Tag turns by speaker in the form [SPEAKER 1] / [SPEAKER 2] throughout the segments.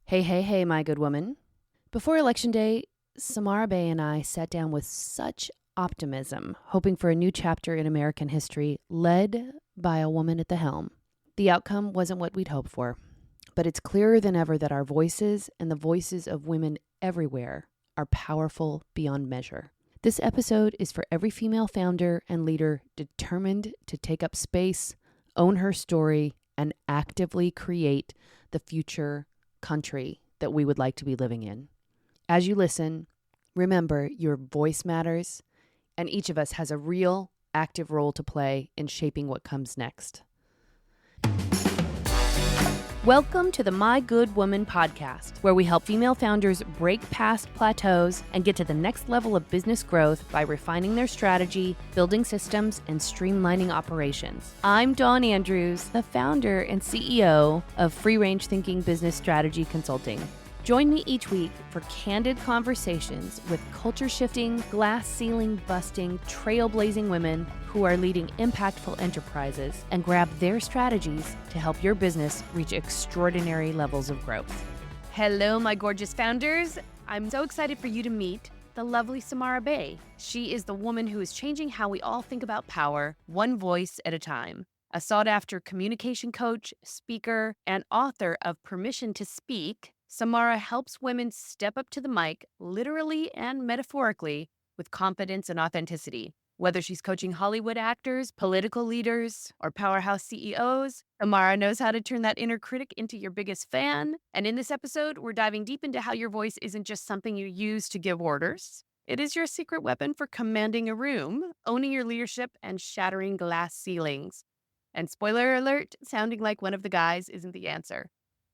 [SPEAKER 1] Hey, hey, hey, my good woman. Before Election Day, Samara Bay and I sat down with such optimism, hoping for a new chapter in American history led by a woman at the helm. The outcome wasn't what we'd hoped for, but it's clearer than ever that our voices and the voices of women everywhere are powerful beyond measure. This episode is for every female founder and leader determined to take up space, own her story, and actively create the future country that we would like to be living in. As you listen, remember your voice matters, and each of us has a real, active role to play in shaping what comes next. Welcome to the My Good Woman podcast, where we help female founders break past plateaus and get to the next level of business growth by refining their strategy, building systems, and streamlining operations. I'm Dawn Andrews, the founder and CEO of Free Range Thinking Business Strategy Consulting. Join me each week for candid conversations with culture-shifting, glass-ceiling-busting, trailblazing women who are leading impactful enterprises and grab their strategies to help your business reach extraordinary levels of growth. Hello, my gorgeous founders. I'm so excited for you to meet the lovely Samara Bay. She is the woman who is changing how we all think about power, one voice at a time. A sought-after communication coach, speaker, and author of Permission to Speak, Samara helps women step up to the mic, literally and metaphorically, with confidence and authenticity. Whether she's coaching Hollywood actors, political leaders, or powerhouse CEOs, Samara knows how to turn that inner critic into your biggest fan. And in this episode, we're diving deep into how your voice isn't just something you use to give orders. It is your secret weapon for commanding a room, owning your leadership, and shattering glass ceilings. And spoiler alert, sounding like one of the guys isn't the answer.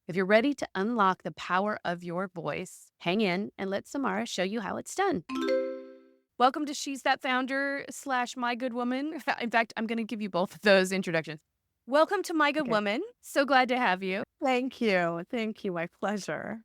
[SPEAKER 1] If you're ready to unlock the power of your voice, hang in and let Samara show you how it's done. Welcome to She's That Founder / My Good Woman. In fact, I'm going to give you both of those introductions. Welcome to My Good Woman. So glad to have you.
[SPEAKER 2] Thank you. Thank you. My pleasure.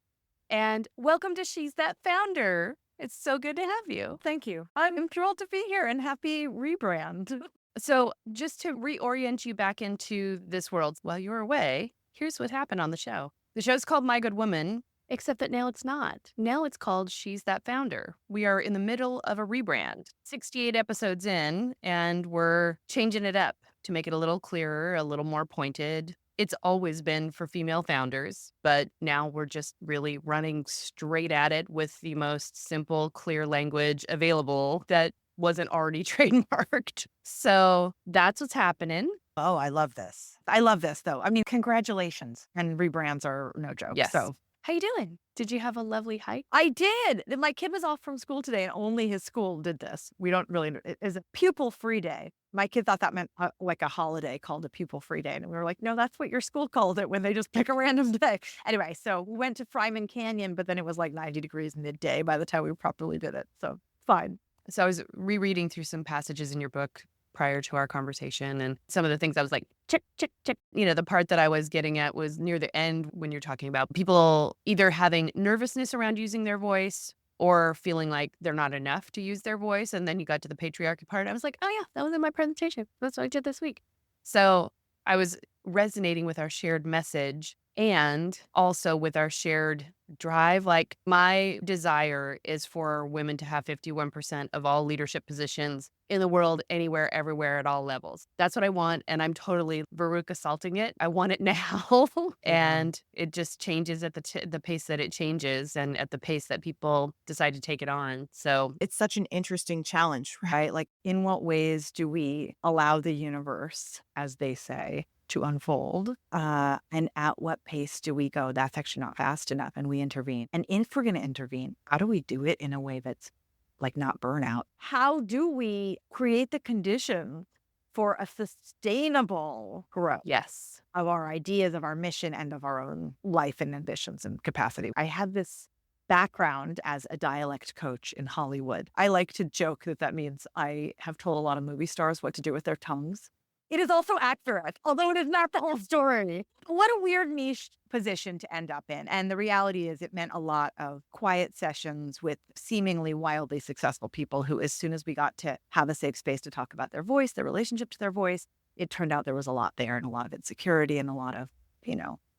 [SPEAKER 1] And welcome to She's That Founder. It's so good to have you.
[SPEAKER 2] Thank you. I'm thrilled to be here and happy rebrand.
[SPEAKER 1] So just to reorient you back into this world while you're away, here's what happened on the show. The show's called My Good Woman, except that now it's not. Now it's called She's That Founder. We are in the middle of a rebrand, 68 episodes in, and we're changing it up to make it a little clearer, a little more pointed. It's always been for female founders, but now we're just really running straight at it with the most simple, clear language available that wasn't already trademarked. So that's what's happening.
[SPEAKER 2] Oh, I love this. I love this, though. I mean, congratulations. And rebrands are no joke.
[SPEAKER 1] Yes.
[SPEAKER 2] So
[SPEAKER 1] How you doing? Did you have a lovely hike?
[SPEAKER 2] I did. My kid was off from school today, and only his school did this. We don't really. It is a pupil-free day. My kid thought that meant like a holiday called a pupil-free day, and we were like, no, that's what your school called it when they just pick a random day. Anyway, so we went to Fryman Canyon, but then it was like 90 degrees midday by the time we properly did it. So fine.
[SPEAKER 1] So I was rereading through some passages in your book prior to our conversation, and some of the things I was like, check, check, check. You know, the part that I was getting at was near the end when you're talking about people either having nervousness around using their voice or feeling like they're not enough to use their voice. And then you got to the patriarchy part. I was like, oh yeah, that was in my presentation. That's what I did this week. So I was resonating with our shared message and also with our shared drive. Like, my desire is for women to have 51% of all leadership positions in the world, anywhere, everywhere, at all levels. That's what I want. And I'm totally Veruca salting it. I want it now. And it just changes at the pace that it changes and at the pace that people decide to take it on. So
[SPEAKER 2] It's such an interesting challenge, right? Like, in what ways do we allow the universe, as they say, to unfold? And at what pace do we go, that's actually not fast enough, and we intervene? And if we're going to intervene, how do we do it in a way that's like not burnout? How do we create the conditions for a sustainable growth
[SPEAKER 1] yes.
[SPEAKER 2] of our ideas, of our mission, and of our own life and ambitions and capacity? I had this background as a dialect coach in Hollywood. I like to joke that means I have told a lot of movie stars what to do with their tongues. It is also accurate, although it is not the whole story. What a weird niche position to end up in. And the reality is it meant a lot of quiet sessions with seemingly wildly successful people who, as soon as we got to have a safe space to talk about their voice, their relationship to their voice, it turned out there was a lot there and a lot of insecurity and a lot of,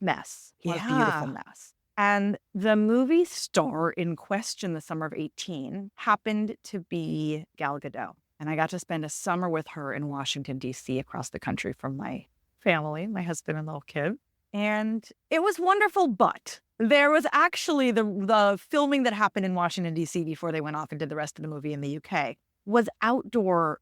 [SPEAKER 2] mess. A lot of beautiful mess. And the movie star in question, the summer of 18, happened to be Gal Gadot. And I got to spend a summer with her in Washington, D.C., across the country from my family, my husband and little kid. And it was wonderful, but there was actually the filming that happened in Washington, D.C. before they went off and did the rest of the movie in the UK was outdoor,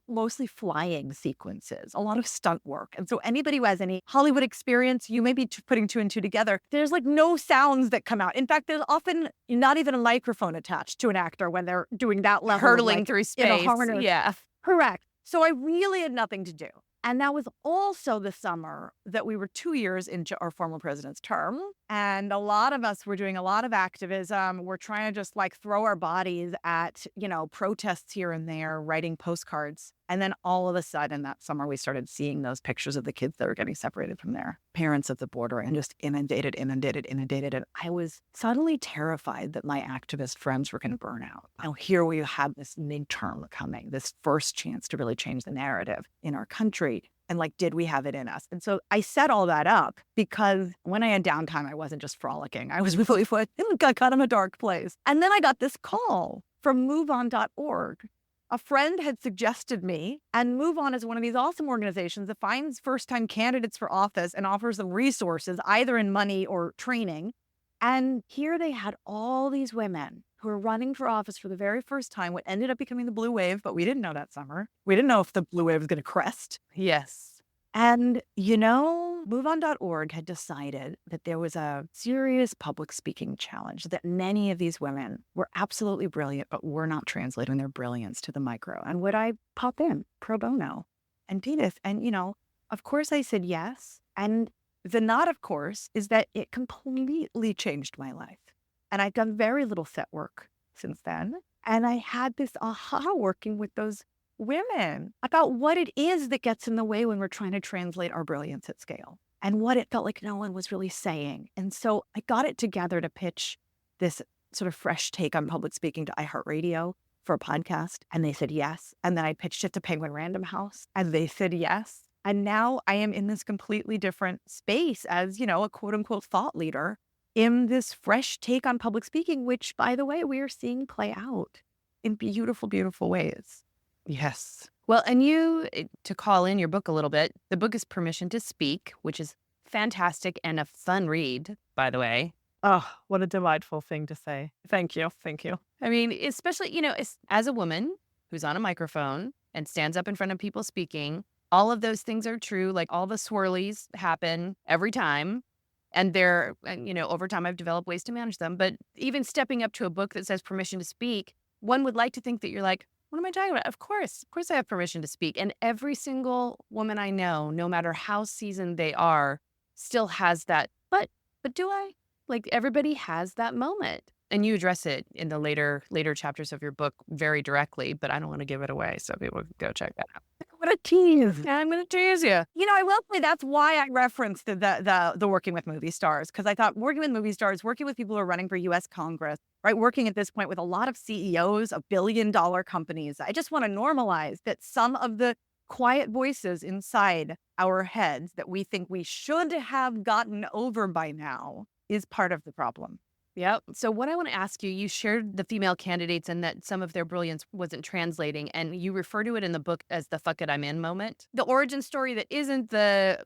[SPEAKER 2] mostly flying sequences, a lot of stunt work. And so anybody who has any Hollywood experience, you may be putting two and two together. There's like no sounds that come out. In fact, there's often not even a microphone attached to an actor when they're doing that level
[SPEAKER 1] Hurtling
[SPEAKER 2] of,
[SPEAKER 1] through
[SPEAKER 2] in a
[SPEAKER 1] space.
[SPEAKER 2] harness.
[SPEAKER 1] Yeah.
[SPEAKER 2] Correct. So I really had nothing to do. And that was also the summer that we were 2 years into our former president's term. And a lot of us were doing a lot of activism. We're trying to just like throw our bodies at, protests here and there, writing postcards. And then all of a sudden that summer, we started seeing those pictures of the kids that were getting separated from their parents at the border and just inundated. And I was suddenly terrified that my activist friends were going to burn out. Now, here we have this midterm coming, this first chance to really change the narrative in our country. And like, did we have it in us? And so I set all that up because when I had downtime, I wasn't just frolicking. I was really got kind of a dark place. And then I got this call from moveon.org. A friend had suggested me, and MoveOn is one of these awesome organizations that finds first-time candidates for office and offers them resources, either in money or training. And here they had all these women who were running for office for the very first time, what ended up becoming the blue wave, but we didn't know that summer. We didn't know if the blue wave was going to crest.
[SPEAKER 1] Yes.
[SPEAKER 2] And, MoveOn.org had decided that there was a serious public speaking challenge, that many of these women were absolutely brilliant, but were not translating their brilliance to the micro. And would I pop in pro bono and do this? And, of course I said yes. And the not of course is that it completely changed my life. And I've done very little set work since then. And I had this aha working with those women about what it is that gets in the way when we're trying to translate our brilliance at scale and what it felt like no one was really saying. And so I got it together to pitch this sort of fresh take on public speaking to iHeartRadio for a podcast. And they said yes. And then I pitched it to Penguin Random House and they said yes. And now I am in this completely different space as, a quote unquote thought leader in this fresh take on public speaking, which, by the way, we are seeing play out in beautiful, beautiful ways.
[SPEAKER 1] Yes. Well, and to call in your book a little bit, the book is Permission to Speak, which is fantastic and a fun read, by the way.
[SPEAKER 2] Oh, what a delightful thing to say. Thank you. Thank you.
[SPEAKER 1] I mean, especially, as a woman who's on a microphone and stands up in front of people speaking, all of those things are true. Like all the swirlies happen every time. And over time I've developed ways to manage them. But even stepping up to a book that says Permission to Speak, one would like to think that you're like, what am I talking about? Of course I have permission to speak. And every single woman I know, no matter how seasoned they are, still has that, but do I? Like everybody has that moment. And you address it in the later chapters of your book very directly, but I don't want to give it away. So people can go check that out.
[SPEAKER 2] What a tease.
[SPEAKER 1] Yeah, I'm going to tease you.
[SPEAKER 2] I will say that's why I referenced the working with movie stars, because I thought working with movie stars, working with people who are running for U.S. Congress, right? Working at this point with a lot of CEOs of billion-dollar companies. I just want to normalize that some of the quiet voices inside our heads that we think we should have gotten over by now is part of the problem.
[SPEAKER 1] Yep. So what I want to ask you, you shared the female candidates and that some of their brilliance wasn't translating, and you refer to it in the book as the fuck it I'm in moment. The origin story that isn't the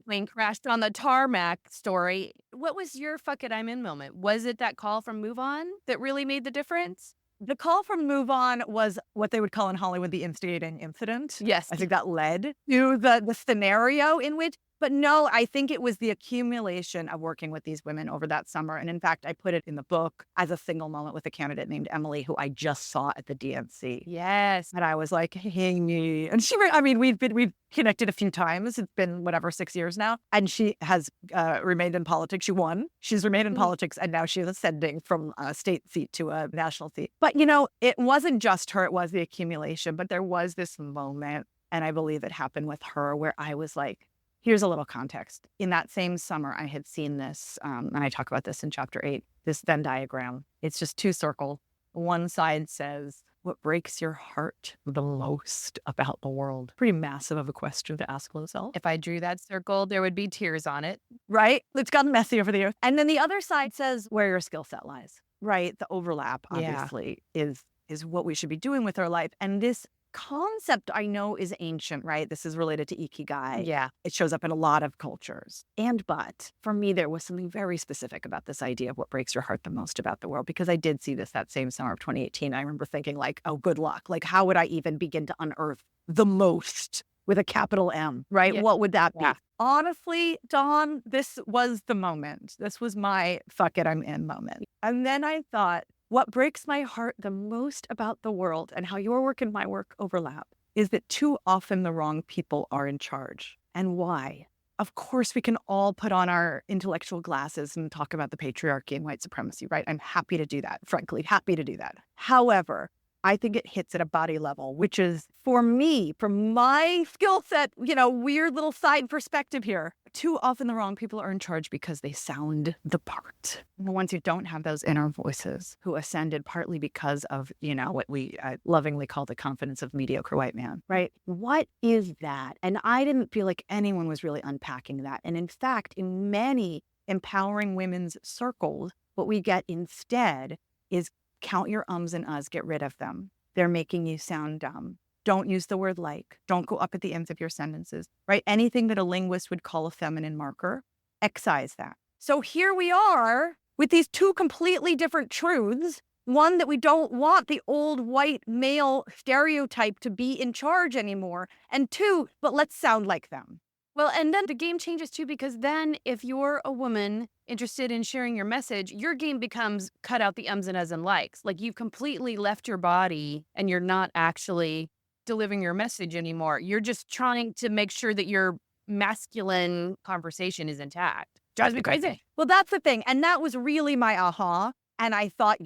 [SPEAKER 1] plane crashed on the tarmac story. What was your fuck it I'm in moment? Was it that call from MoveOn that really made the difference?
[SPEAKER 2] The call from MoveOn was what they would call in Hollywood the instigating incident.
[SPEAKER 1] Yes.
[SPEAKER 2] I think that led to the scenario in which, but no, I think it was the accumulation of working with these women over that summer. And in fact, I put it in the book as a single moment with a candidate named Emily, who I just saw at the DNC.
[SPEAKER 1] Yes.
[SPEAKER 2] And I was like, hey, and we've connected a few times. It's been 6 years now. And she has remained in politics. She won. She's remained in politics. And now she is ascending from a state seat to a national seat. But, it wasn't just her. It was the accumulation. But there was this moment, and I believe it happened with her, where I was like, here's a little context. In that same summer, I had seen this, and I talk about this in chapter 8, this Venn diagram. It's just two circles. One side says, what breaks your heart the most about the world? Pretty massive of a question to ask oneself.
[SPEAKER 1] If I drew that circle, there would be tears on it.
[SPEAKER 2] Right? It's gotten messy over the years. And then the other side says where your skill set lies, right? The overlap,
[SPEAKER 1] Yeah.
[SPEAKER 2] obviously, is what we should be doing with our life. And this concept I know is ancient, right? This is related to ikigai.
[SPEAKER 1] Yeah.
[SPEAKER 2] It shows up in a lot of cultures. But for me, there was something very specific about this idea of what breaks your heart the most about the world, because I did see this that same summer of 2018. I remember thinking like, oh, good luck. Like, how would I even begin to unearth the most with a capital M, right?
[SPEAKER 1] Yeah.
[SPEAKER 2] What would that be?
[SPEAKER 1] Yeah.
[SPEAKER 2] Honestly, Dawn, this was the moment. This was my fuck it, I'm in moment. And then I thought, what breaks my heart the most about the world and how your work and my work overlap is that too often the wrong people are in charge. And why? Of course, we can all put on our intellectual glasses and talk about the patriarchy and white supremacy, right? I'm happy to do that, frankly, happy to do that. However, I think it hits at a body level, which is, for me, from my skill set, weird little side perspective here. Too often the wrong people are in charge because they sound the part. The ones who don't have those inner voices, who ascended partly because of, what we lovingly call the confidence of mediocre white man, right? What is that? And I didn't feel like anyone was really unpacking that. And in fact, in many empowering women's circles, what we get instead is count your ums and uhs, get rid of them. They're making you sound dumb. Don't use the word like. Don't go up at the ends of your sentences, right? Anything that a linguist would call a feminine marker, excise that. So here we are with these two completely different truths. One, that we don't want the old white male stereotype to be in charge anymore. And two, but let's sound like them.
[SPEAKER 1] Well, and then the game changes too, because then if you're a woman interested in sharing your message, your game becomes cut out the ums and uhs and likes. Like, you've completely left your body and you're not actually delivering your message anymore. You're just trying to make sure that your masculine conversation is intact. Drives me crazy.
[SPEAKER 2] Well, that's the thing. And that was really my aha. And I thought,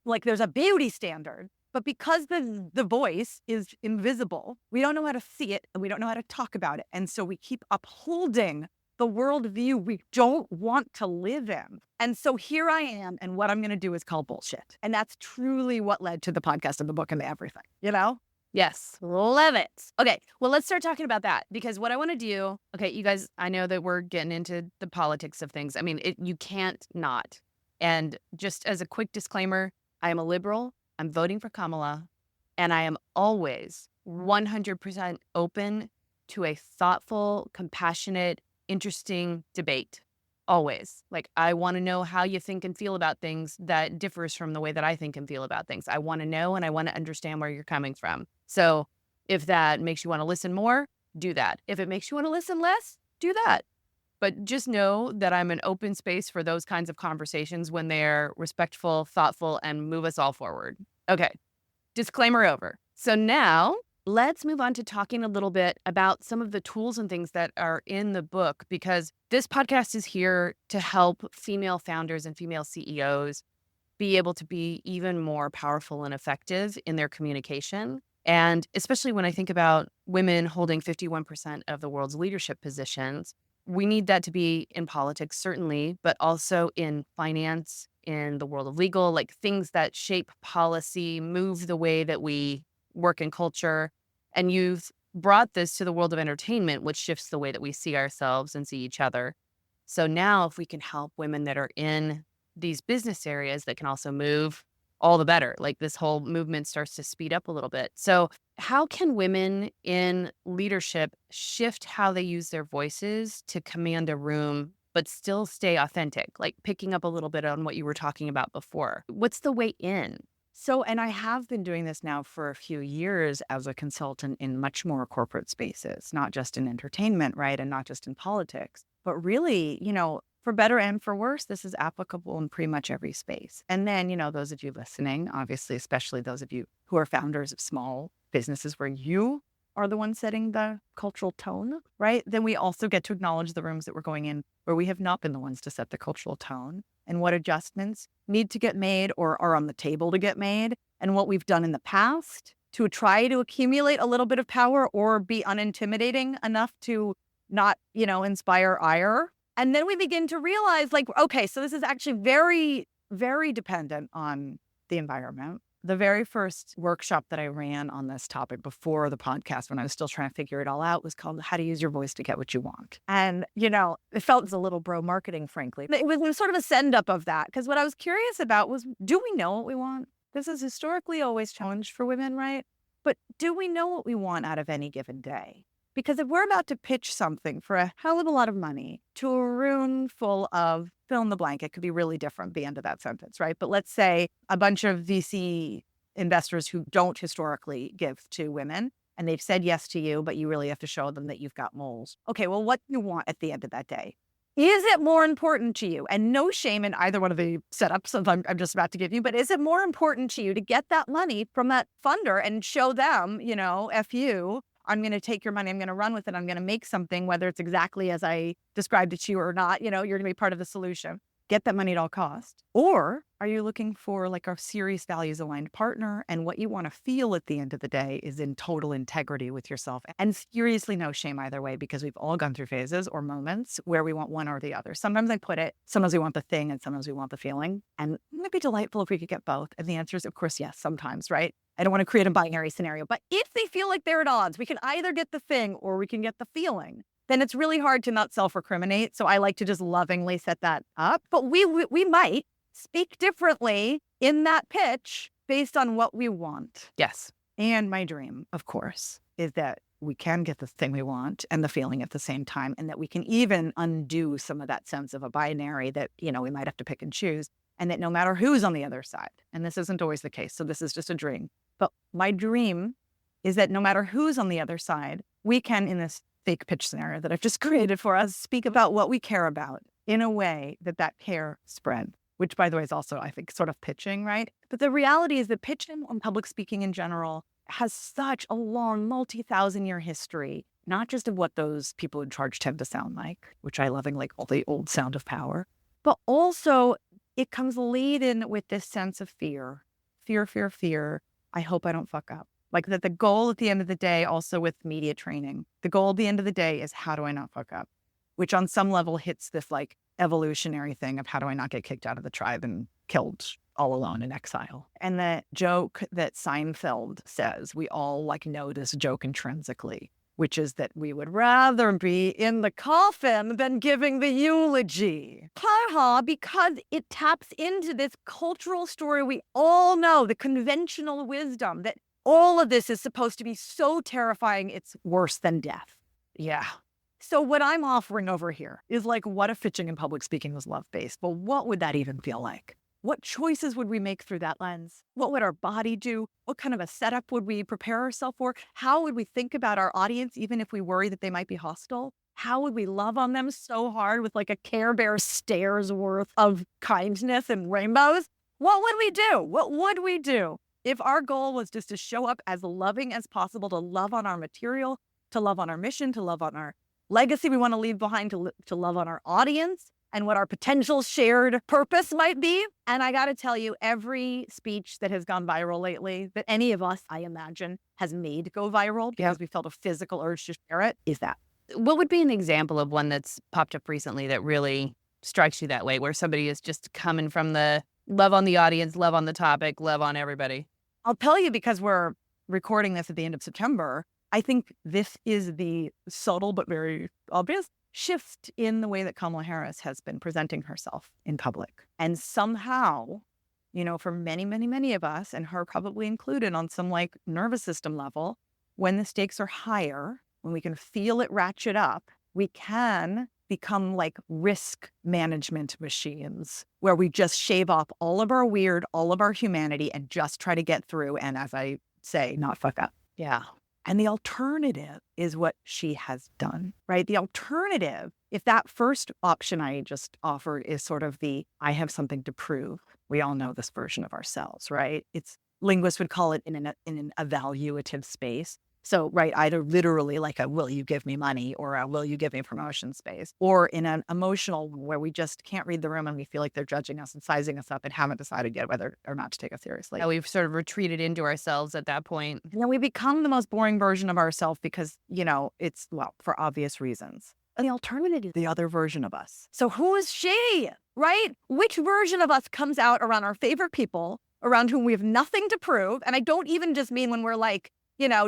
[SPEAKER 2] like there's a beauty standard. But because the voice is invisible, we don't know how to see it and we don't know how to talk about it. And so we keep upholding the worldview we don't want to live in. And so here I am, and what I'm going to do is call bullshit. And that's truly what led to the podcast and the book and the everything,
[SPEAKER 1] Yes, love it. Okay, well, let's start talking about that, because what I want to do, okay, you guys, I know that we're getting into the politics of things. I mean, you can't not. And just as a quick disclaimer, I am a liberal. I'm voting for Kamala, and I am always 100% open to a thoughtful, compassionate, interesting debate. Always. Like, I want to know how you think and feel about things that differs from the way that I think and feel about things. I want to know, and I want to understand where you're coming from. So if that makes you want to listen more, do that. If it makes you want to listen less, do that. But just know that I'm an open space for those kinds of conversations when they're respectful, thoughtful, and move us all forward. Okay, disclaimer over. So now let's move on to talking a little bit about some of the tools and things that are in the book, because this podcast is here to help female founders and female CEOs be able to be even more powerful and effective in their communication. And especially when I think about women holding 51% of the world's leadership positions, we need that to be in politics, certainly, but also in finance, in the world of legal, like things that shape policy, move the way that we work in culture. And you've brought this to the world of entertainment, which shifts the way that we see ourselves and see each other. So now if we can help women that are in these business areas that can also move, all the better. Like, this whole movement starts to speed up a little bit. So how can women in leadership shift how they use their voices to command a room, but still stay authentic? Like, picking up a little bit on what you were talking about before. What's the way in?
[SPEAKER 2] So, and I have been doing this now for a few years as a consultant in much more corporate spaces, not just in entertainment, right? And not just in politics, but really, for better and for worse, this is applicable in pretty much every space. And then, those of you listening, obviously, especially those of you who are founders of small businesses where you are the one setting the cultural tone, right? Then we also get to acknowledge the rooms that we're going in where we have not been the ones to set the cultural tone, and what adjustments need to get made or are on the table to get made, and what we've done in the past to try to accumulate a little bit of power or be unintimidating enough to not, inspire ire. And then we begin to realize, like, okay, so this is actually very, very dependent on the environment. the very first workshop that I ran on this topic before the podcast, when I was still trying to figure it all out, was called How to Use Your Voice to Get What You Want. And, it felt a little bro marketing, frankly. It was sort of a send up of that, because what I was curious about was, do we know what we want? This is historically always challenged for women, right? But do we know what we want out of any given day? Because if we're about to pitch something for a hell of a lot of money to a room full of fill in the blank, it could be really different, the end of that sentence, right? But let's say a bunch of VC investors who don't historically give to women, and they've said yes to you, but you really have to show them that you've got moles. Okay, well, what do you want at the end of that day? Is it more important to you? And no shame in either one of the setups I'm just about to give you, but is it more important to you to get that money from that funder and show them, F you, I'm going to take your money, I'm going to run with it, I'm going to make something, whether it's exactly as I described it to you or not, you're going to be part of the solution. Get that money at all cost. Or are you looking for like a serious values aligned partner, and what you want to feel at the end of the day is in total integrity with yourself? And seriously, no shame either way, because we've all gone through phases or moments where we want one or the other. Sometimes I put it, sometimes we want the thing and sometimes we want the feeling. And wouldn't it be delightful if we could get both? And the answer is, of course, yes, sometimes, right? I don't want to create a binary scenario, but if they feel like they're at odds, we can either get the thing or we can get the feeling. Then it's really hard to not self-recriminate. So I like to just lovingly set that up. But we might speak differently in that pitch based on what we want.
[SPEAKER 1] Yes.
[SPEAKER 2] And my dream, of course, is that we can get the thing we want and the feeling at the same time, and that we can even undo some of that sense of a binary that, we might have to pick and choose, and that no matter who's on the other side, and this isn't always the case, so this is just a dream, but my dream is that no matter who's on the other side, we can, in this fake pitch scenario that I've just created for us, speak about what we care about in a way that care spread, which, by the way, is also, I think, sort of pitching, right? But the reality is that pitching and public speaking in general has such a long, multi-thousand-year history, not just of what those people in charge tend to sound like, which I loving, like all the old sound of power, but also it comes laden with this sense of fear. Fear. I hope I don't fuck up. Like that the goal at the end of the day, also with media training, the goal at the end of the day is, how do I not fuck up? Which on some level hits this like evolutionary thing of, how do I not get kicked out of the tribe and killed all alone in exile? And the joke that Seinfeld says, we all like know this joke intrinsically, which is that we would rather be in the coffin than giving the eulogy. Because it taps into this cultural story we all know, the conventional wisdom that all of this is supposed to be so terrifying, it's worse than death. Yeah. So what I'm offering over here is like, what if pitching and public speaking was love-based? Well, what would that even feel like? What choices would we make through that lens? What would our body do? What kind of a setup would we prepare ourselves for? How would we think about our audience, even if we worry that they might be hostile? How would we love on them so hard with like a Care Bear stare's worth of kindness and rainbows? What would we do? What would we do if our goal was just to show up as loving as possible, to love on our material, to love on our mission, to love on our legacy we want to leave behind, to love on our audience and what our potential shared purpose might be? And I got to tell you, every speech that has gone viral lately, that any of us, I imagine, has made go viral because we felt a physical urge to share it, is that.
[SPEAKER 1] What would be an example of one that's popped up recently that really strikes you that way, where somebody is just coming from the love on the audience, love on the topic, love on everybody?
[SPEAKER 2] I'll tell you, because we're recording this at the end of September, I think this is the subtle but very obvious shift in the way that Kamala Harris has been presenting herself in public. And somehow, for many, many, many of us, and her probably included on some like nervous system level, when the stakes are higher, when we can feel it ratchet up, we can become like risk management machines where we just shave off all of our weird, all of our humanity, and just try to get through. And as I say, not fuck up. Yeah. And the alternative is what she has done, right? The alternative, if that first option I just offered is sort of the, I have something to prove. We all know this version of ourselves, right? Linguists would call it in an evaluative space. So, right, either literally like a will you give me money or a will you give me promotion space, or in an emotional where we just can't read the room and we feel like they're judging us and sizing us up and haven't decided yet whether or not to take us seriously.
[SPEAKER 1] Yeah, we've sort of retreated into ourselves at that point.
[SPEAKER 2] We become the most boring version of ourselves because, it's, for obvious reasons. And the alternative is the other version of us. So who is she, right? Which version of us comes out around our favorite people around whom we have nothing to prove. And I don't even just mean when we're like,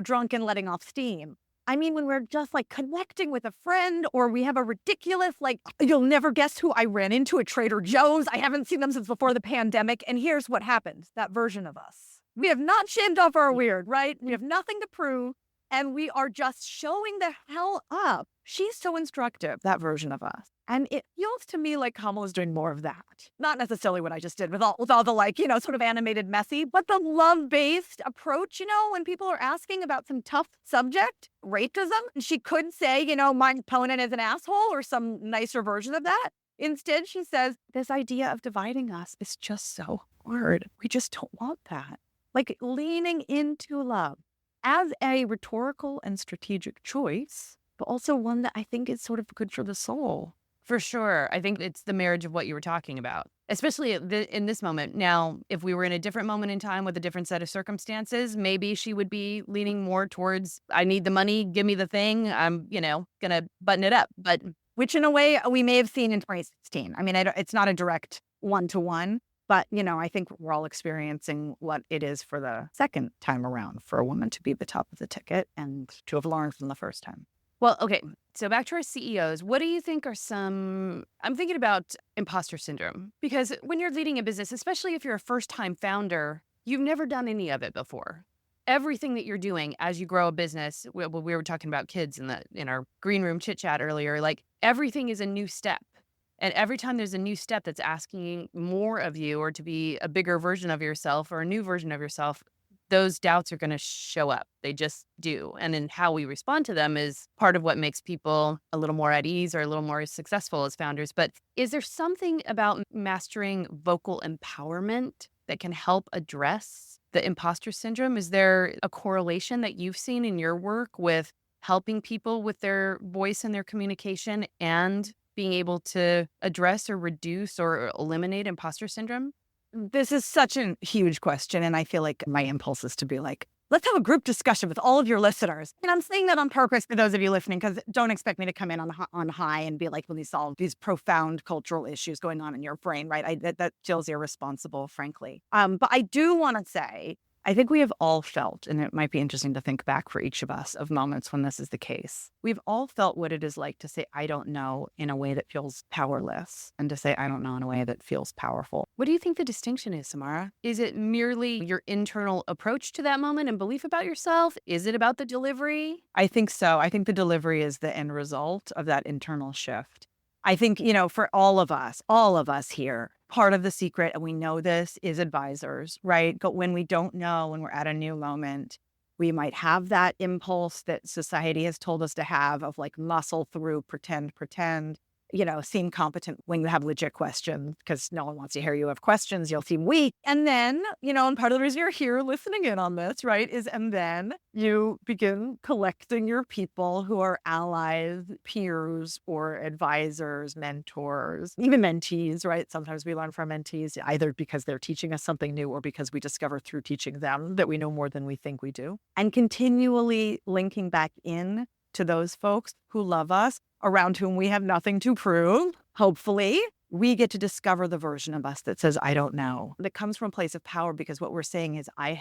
[SPEAKER 2] drunk and letting off steam. I mean, when we're just like connecting with a friend, or we have a ridiculous, like, you'll never guess who I ran into at Trader Joe's. I haven't seen them since before the pandemic. And here's what happens, that version of us. We have not shaved off our weird, right? We have nothing to prove. And we are just showing the hell up. She's so instructive, that version of us. And it feels to me like Kamala's doing more of that. Not necessarily what I just did with all the like, sort of animated messy, but the love-based approach, when people are asking about some tough subject, racism, she could say, my opponent is an asshole or some nicer version of that. Instead, she says, this idea of dividing us is just so hard. We just don't want that. Like leaning into love as a rhetorical and strategic choice, but also one that I think is sort of good for the soul.
[SPEAKER 1] For sure. I think it's the marriage of what you were talking about, especially in this moment. Now, if we were in a different moment in time with a different set of circumstances, maybe she would be leaning more towards, I need the money, give me the thing. I'm, going to button it up. But
[SPEAKER 2] which in a way we may have seen in 2016. I mean, it's not a direct one-to-one, but, I think we're all experiencing what it is for the second time around for a woman to be the top of the ticket and to have learned from the first time.
[SPEAKER 1] Well, okay, so back to our CEOs, what do you think are I'm thinking about imposter syndrome, because when you're leading a business, especially if you're a first-time founder, you've never done any of it before. Everything that you're doing as you grow a business, we were talking about kids in our green room chit chat earlier, like everything is a new step. And every time there's a new step that's asking more of you or to be a bigger version of yourself or a new version of yourself, those doubts are going to show up. They just do. And then how we respond to them is part of what makes people a little more at ease or a little more successful as founders. But is there something about mastering vocal empowerment that can help address the imposter syndrome? Is there a correlation that you've seen in your work with helping people with their voice and their communication and being able to address or reduce or eliminate imposter syndrome?
[SPEAKER 2] This is such a huge question. And I feel like my impulse is to be like, let's have a group discussion with all of your listeners. And I'm saying that on purpose for those of you listening, because don't expect me to come in on high and be like, when you solve these profound cultural issues going on in your brain, right? That feels irresponsible, frankly. But I do want to say, I think we have all felt, and it might be interesting to think back for each of us of moments when this is the case. We've all felt what it is like to say, I don't know, in a way that feels powerless, and to say, I don't know, in a way that feels powerful.
[SPEAKER 1] What do you think the distinction is, Samara? Is it merely your internal approach to that moment and belief about yourself? Is it about the delivery?
[SPEAKER 2] I think so. I think the delivery is the end result of that internal shift. I think, for all of us here, part of the secret, and we know this, is advisors, right? But when we don't know, when we're at a new moment, we might have that impulse that society has told us to have of like muscle through, pretend, seem competent when you have legit questions, because no one wants to hear you have questions. You'll seem weak. And then, and part of the reason you're here listening in on this, right, is and then you begin collecting your people who are allies, peers, or advisors, mentors, even mentees, right? Sometimes we learn from mentees, either because they're teaching us something new or because we discover through teaching them that we know more than we think we do. And continually linking back in to those folks who love us, around whom we have nothing to prove. Hopefully, we get to discover the version of us that says, I don't know. That comes from a place of power, because what we're saying is, I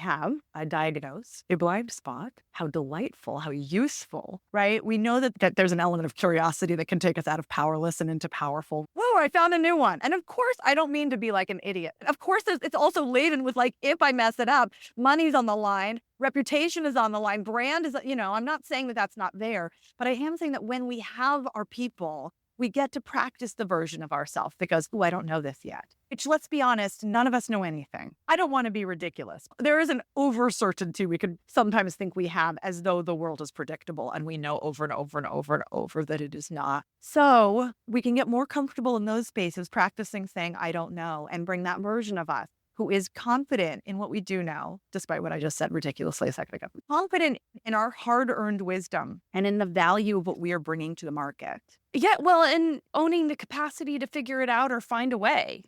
[SPEAKER 2] diagnose a blind spot. How delightful, how useful, right? We know that there's an element of curiosity that can take us out of powerless and into powerful. Whoa, I found a new one. And of course, I don't mean to be like an idiot. Of course, it's also laden with like, if I mess it up, money's on the line, reputation is on the line, brand is, I'm not saying that that's not there, but I am saying that when we have our people, we get to practice the version of ourselves that goes, I don't know this yet. Which, let's be honest, none of us know anything. I don't want to be ridiculous. There is an over certainty we could sometimes think we have, as though the world is predictable and we know over and over and over and over that it is not. So we can get more comfortable in those spaces, practicing saying, I don't know, and bring that version of us who is confident in what we do know, despite what I just said ridiculously a second ago, confident in our hard-earned wisdom and in the value of what we are bringing to the market.
[SPEAKER 1] Yeah, well, and owning the capacity to figure it out or find a way.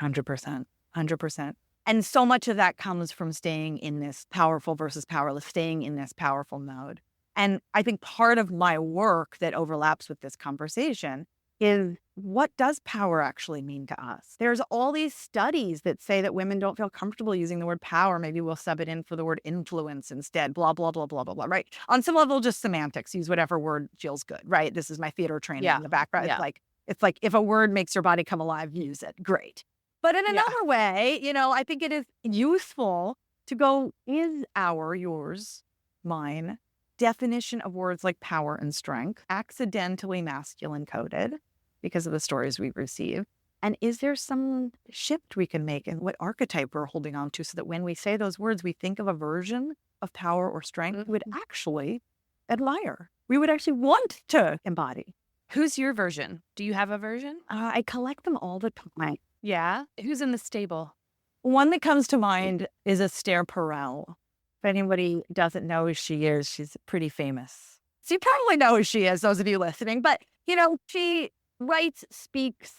[SPEAKER 2] 100%. And so much of that comes from staying in this powerful versus powerless, staying in this powerful mode. And I think part of my work that overlaps with this conversation is, what does power actually mean to us? There's all these studies that say that women don't feel comfortable using the word power. Maybe we'll sub it in for the word influence instead, blah, blah, blah, blah, blah, blah, right? On some level, just semantics, use whatever word feels good, right? This is my theater training in the background.
[SPEAKER 1] Yeah.
[SPEAKER 2] It's like if a word makes your body come alive, use it. Great. But in another way, I think it is useful to go, is yours, mine, definition of words like power and strength accidentally masculine coded because of the stories we've received? And is there some shift we can make in what archetype we're holding on to so that when we say those words, we think of a version of power or strength we would actually admire, we would actually want to embody?
[SPEAKER 1] Who's your version? Do you have a version?
[SPEAKER 2] I collect them all the time.
[SPEAKER 1] Yeah. Who's in the stable?
[SPEAKER 2] One that comes to mind is Esther Perel. If anybody doesn't know who she is, she's pretty famous. So you probably know who she is, those of you listening. But, she writes, speaks,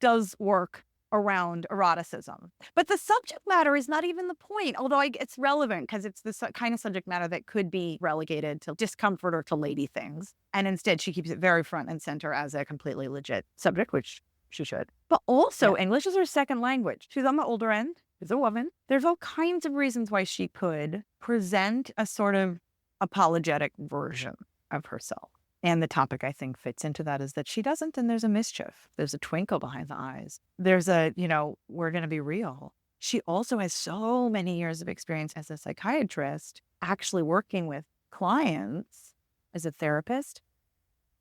[SPEAKER 2] does work around eroticism. But the subject matter is not even the point, although it's relevant because it's the kind of subject matter that could be relegated to discomfort or to lady things. And instead, she keeps it very front and center as a completely legit subject, which she should. But also, English is her second language. She's on the older end. She's a woman. There's all kinds of reasons why she could present a sort of apologetic version of herself. And the topic, I think, fits into that is that she doesn't, and there's a mischief. There's a twinkle behind the eyes. There's a, we're going to be real. She also has so many years of experience as a psychiatrist, actually working with clients as a therapist,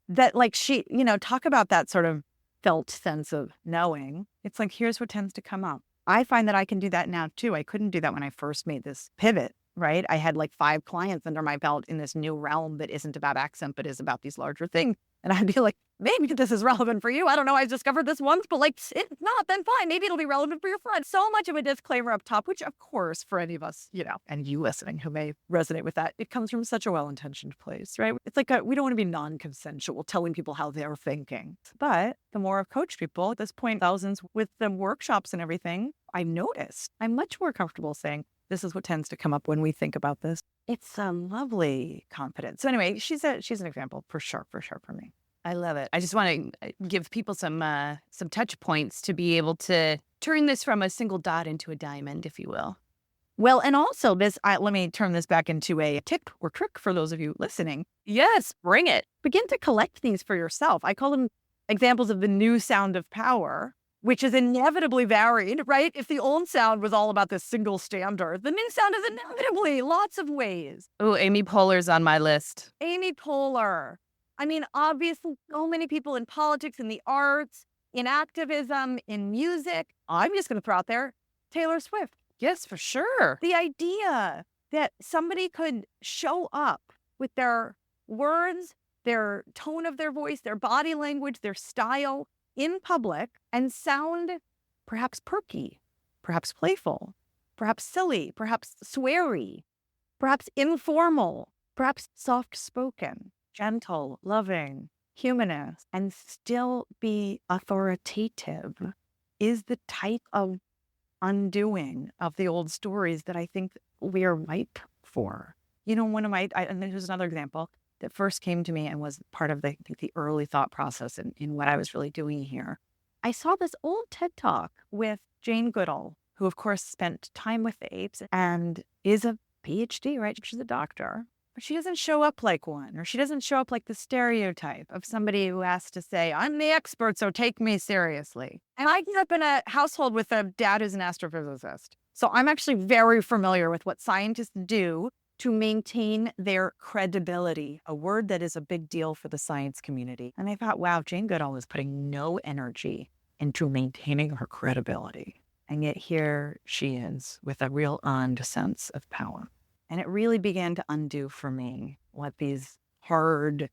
[SPEAKER 2] that she, talk about that sort of felt sense of knowing. It's like, here's what tends to come up. I find that I can do that now too. I couldn't do that when I first made this pivot, right? I had 5 clients under my belt in this new realm that isn't about accent, but is about these larger things. And I'd be like, maybe this is relevant for you. I don't know. I discovered this once, but it's not, then fine. Maybe it'll be relevant for your friend. So much of a disclaimer up top, which of course for any of us, and you listening who may resonate with that, it comes from such a well-intentioned place, right? It's like we don't want to be non-consensual, telling people how they're thinking. But the more I've coached people at this point, thousands with the workshops and everything, I've noticed I'm much more comfortable saying, this is what tends to come up when we think about this. It's a lovely confidence. So anyway, she's an example for sure for me.
[SPEAKER 1] I love it. I just want to give people some touch points to be able to turn this from a single dot into a diamond, if you will.
[SPEAKER 2] Well, and also let me turn this back into a tip or trick for those of you listening.
[SPEAKER 1] Yes, bring it.
[SPEAKER 2] Begin to collect these for yourself. I call them examples of the new sound of power, which is inevitably varied, right? If the old sound was all about this single standard, the new sound is inevitably lots of ways.
[SPEAKER 1] Oh, Amy Poehler's on my list.
[SPEAKER 2] Amy Poehler. I mean, obviously, so many people in politics, in the arts, in activism, in music. I'm just going to throw out there, Taylor Swift.
[SPEAKER 1] Yes, for sure.
[SPEAKER 2] The idea that somebody could show up with their words, their tone of their voice, their body language, their style in public and sound perhaps perky, perhaps playful, perhaps silly, perhaps sweary, perhaps informal, perhaps soft-spoken, gentle, loving, humanist, and still be authoritative is the type of undoing of the old stories that I think we are ripe for. One of my, and there's another example that first came to me and was part of the early thought process in what I was really doing here. I saw this old TED Talk with Jane Goodall, who of course spent time with the apes and is a PhD, right? She's a doctor. But she doesn't show up like one, or she doesn't show up like the stereotype of somebody who has to say, I'm the expert, so take me seriously. And I grew up in a household with a dad who's an astrophysicist. So I'm actually very familiar with what scientists do to maintain their credibility, a word that is a big deal for the science community. And I thought, wow, Jane Goodall is putting no energy into maintaining her credibility. And yet here she is with a real earned sense of power. And it really began to undo for me what these hard,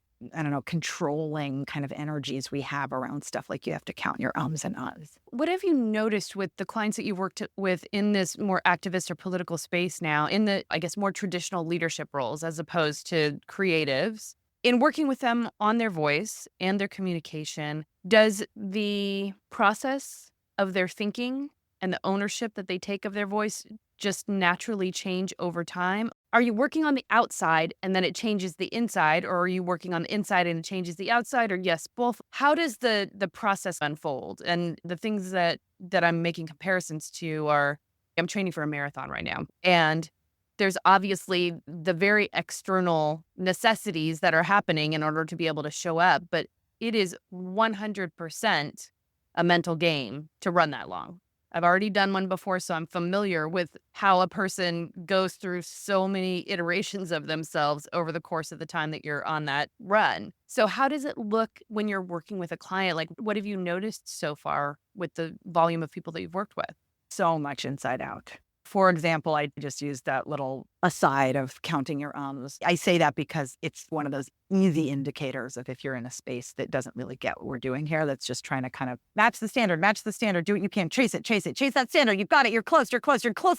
[SPEAKER 2] controlling kind of energies we have around stuff like you have to count your ums and ahs.
[SPEAKER 1] What have you noticed with the clients that you've worked with in this more activist or political space now, in the, I guess, more traditional leadership roles as opposed to creatives, in working with them on their voice and their communication? Does the process of their thinking and the ownership that they take of their voice just naturally change over time? Are you working on the outside and then it changes the inside, or are you working on the inside and it changes the outside, or yes, both? How does the process unfold? And the things that I'm making comparisons to are, I'm training for a marathon right now, and there's obviously the very external necessities that are happening in order to be able to show up, but it is 100% a mental game to run that long. I've already done one before, so I'm familiar with how a person goes through so many iterations of themselves over the course of the time that you're on that run. So how does it look when you're working with a client? Like, what have you noticed so far with the volume of people that you've worked with?
[SPEAKER 2] So much inside out. For example, I just used that little aside of counting your ums. I say that because it's one of those easy indicators of if you're in a space that doesn't really get what we're doing here, that's just trying to kind of match the standard, do what you can, chase it, chase that standard. You've got it. You're close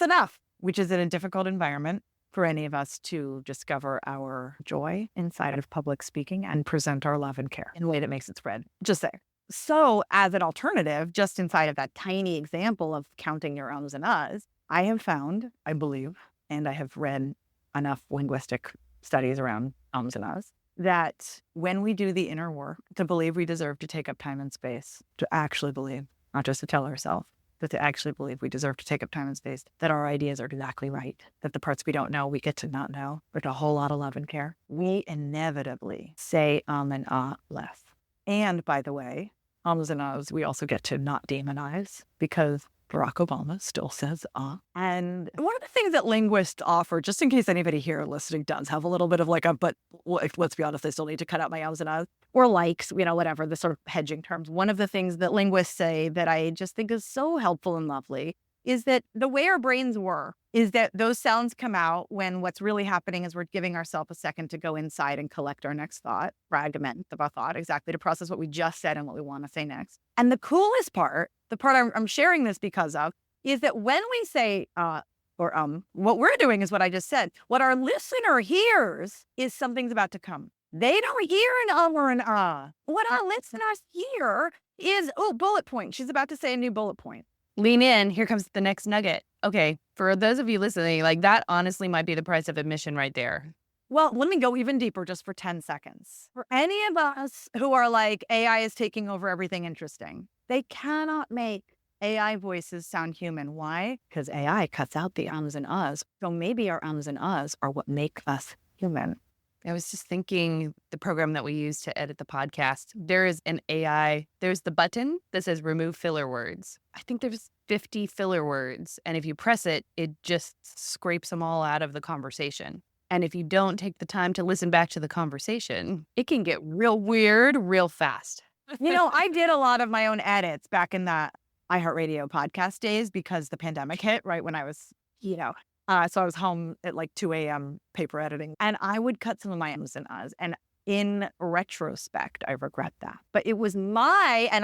[SPEAKER 2] enough, which is in a difficult environment for any of us to discover our joy inside of public speaking and present our love and care in a way that makes it spread. Just there. So as an alternative, just inside of that tiny example of counting your ums and uhs, I have found, I believe, and I have read enough linguistic studies around ums and uhs, that when we do the inner work to believe we deserve to take up time and space, to actually believe, not just to tell ourselves, but to actually believe we deserve to take up time and space, that our ideas are exactly right, that the parts we don't know, we get to not know, with a whole lot of love and care, we inevitably say and less. And by the way, ums and uhs, we also get to not demonize, because Barack Obama still says And one of the things that linguists offer, just in case anybody here listening does have a little bit of like but let's be honest, they still need to cut out my ums and uhs, or likes, whatever, the sort of hedging terms. One of the things that linguists say that I just think is so helpful and lovely is that the way our brains work is that those sounds come out when what's really happening is we're giving ourselves a second to go inside and collect our next thought, fragment of our thought, exactly, to process what we just said and what we want to say next. And the coolest part, the part I'm sharing this because of, is that when we say what we're doing is what I just said. What our listener hears is something's about to come. They don't hear an or an What our listeners hear is, bullet point. She's about to say a new bullet point.
[SPEAKER 1] Lean in. Here comes the next nugget. Okay, for those of you listening, like that honestly might be the price of admission right there.
[SPEAKER 2] Well, let me go even deeper just for 10 seconds. For any of us who are like, AI is taking over everything interesting, they cannot make AI voices sound human. Why? Because AI cuts out the ums and uhs. So maybe our ums and uhs are what make us human.
[SPEAKER 1] I was just thinking the program that we use to edit the podcast, there is an AI, there's the button that says remove filler words. I think there's 50 filler words. And if you press it, it just scrapes them all out of the conversation. And if you don't take the time to listen back to the conversation, it can get real weird real fast.
[SPEAKER 2] I did a lot of my own edits back in the iHeartRadio podcast days because the pandemic hit right when I was, so I was home at like 2 a.m. paper editing, and I would cut some of my ums and uhs. And in retrospect, I regret that. But it was and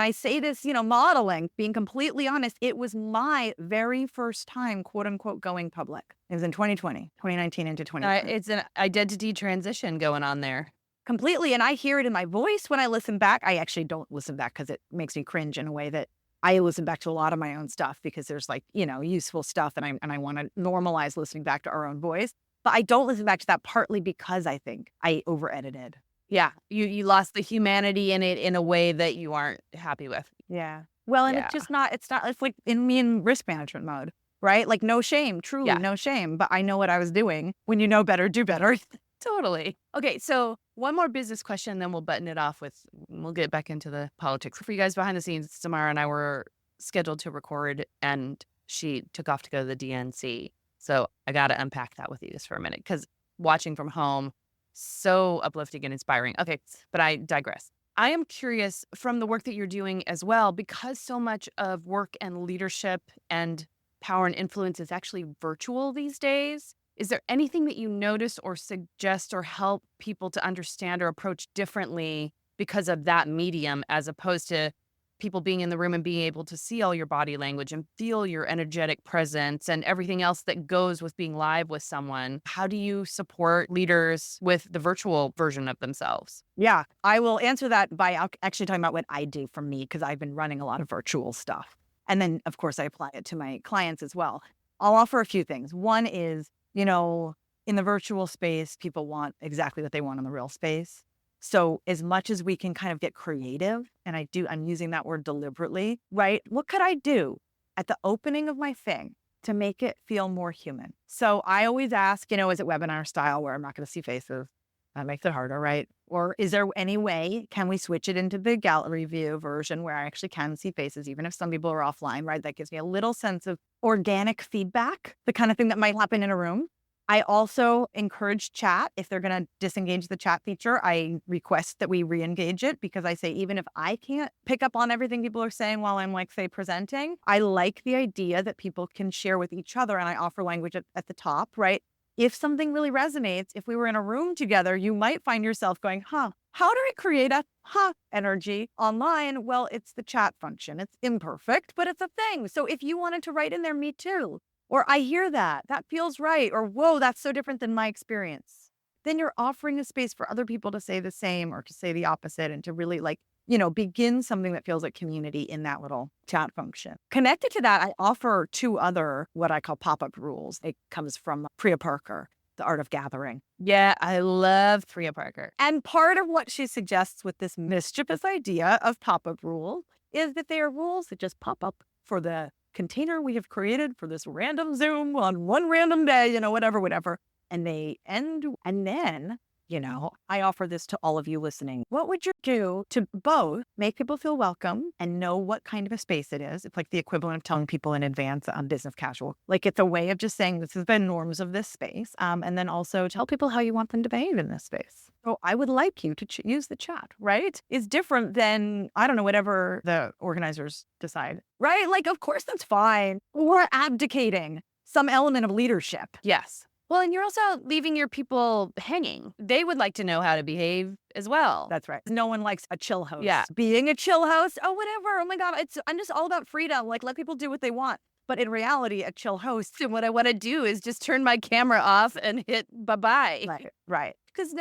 [SPEAKER 2] I say this, modeling, being completely honest, it was my very first time, quote unquote, going public. It was in 2019 into 2020.
[SPEAKER 1] It's an identity transition going on there.
[SPEAKER 2] Completely. And I hear it in my voice when I listen back. I actually don't listen back because it makes me cringe in a way that I listen back to a lot of my own stuff because there's useful stuff and I want to normalize listening back to our own voice. But I don't listen back to that partly because I think I over edited.
[SPEAKER 1] Yeah. You lost the humanity in it in a way that you aren't happy with.
[SPEAKER 2] Yeah. Well, and it's like in risk management mode, right? Like no shame, truly no shame. But I know what I was doing. When you know better, do better.
[SPEAKER 1] Totally. Okay, so one more business question, then we'll button it off we'll get back into the politics. For you guys behind the scenes, Samara and I were scheduled to record, and she took off to go to the DNC. So I got to unpack that with you just for a minute, because watching from home, so uplifting and inspiring. Okay, but I digress. I am curious from the work that you're doing as well, because so much of work and leadership and power and influence is actually virtual these days. Is there anything that you notice or suggest or help people to understand or approach differently because of that medium, as opposed to people being in the room and being able to see all your body language and feel your energetic presence and everything else that goes with being live with someone? How do you support leaders with the virtual version of themselves?
[SPEAKER 2] Yeah, I will answer that by actually talking about what I do for me, because I've been running a lot of virtual stuff. And then, of course, I apply it to my clients as well. I'll offer a few things. One is, in the virtual space, people want exactly what they want in the real space. So as much as we can kind of get creative, and I'm using that word deliberately, right? What could I do at the opening of my thing to make it feel more human? So I always ask, is it webinar style where I'm not going to see faces? That makes it harder, right? Or is there any way, can we switch it into the gallery view version where I actually can see faces, even if some people are offline, right? That gives me a little sense of organic feedback, the kind of thing that might happen in a room. I also encourage chat. If they're going to disengage the chat feature, I request that we re-engage it, because I say, even if I can't pick up on everything people are saying while I'm say presenting, I like the idea that people can share with each other, and I offer language at the top, right? If something really resonates, if we were in a room together, you might find yourself going, how do I create a energy online? Well, it's the chat function. It's imperfect, but it's a thing. So if you wanted to write in there, me too, or I hear that feels right, or whoa, that's so different than my experience, then you're offering a space for other people to say the same or to say the opposite, and to really begin something that feels like community in that little chat function. Connected to that, I offer 2 other, what I call pop-up rules. It comes from Priya Parker, The Art of Gathering. Yeah, I love Priya Parker. And part of what she suggests with this mischievous idea of pop-up rules is that they are rules that just pop up for the container we have created for this random Zoom on one random day, whatever. And they end, and then, I offer this to all of you listening. What would you do to both make people feel welcome and know what kind of a space it is? It's like the equivalent of telling people in advance on business casual. Like, it's a way of just saying, this is the norms of this space. And then also tell people how you want them to behave in this space. So I would like you to use the chat, right? It's different than, I don't know, whatever the organizers decide, right? Like, of course, that's fine. We're abdicating some element of leadership.
[SPEAKER 1] Yes. Well, and you're also leaving your people hanging. They would like to know how to behave as well.
[SPEAKER 2] That's right. No one likes a chill host.
[SPEAKER 1] Yeah.
[SPEAKER 2] Being a chill host, oh, whatever. Oh my God. I'm just all about freedom. Like, let people do what they want. But in reality, a chill host.
[SPEAKER 1] And what I want to do is just turn my camera off and hit bye-bye.
[SPEAKER 2] Right.
[SPEAKER 1] Because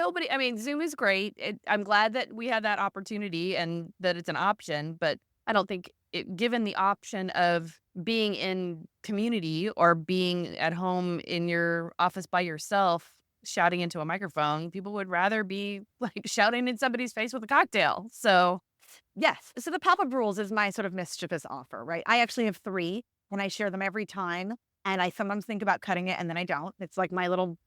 [SPEAKER 1] Zoom is great. I'm glad that we have that opportunity and that it's an option, but I don't think given the option of being in community or being at home in your office by yourself, shouting into a microphone, people would rather be like shouting in somebody's face with a cocktail. So
[SPEAKER 2] yes. So the pop-up rules is my sort of mischievous offer, right? I actually have 3, and I share them every time. And I sometimes think about cutting it, and then I don't. It's like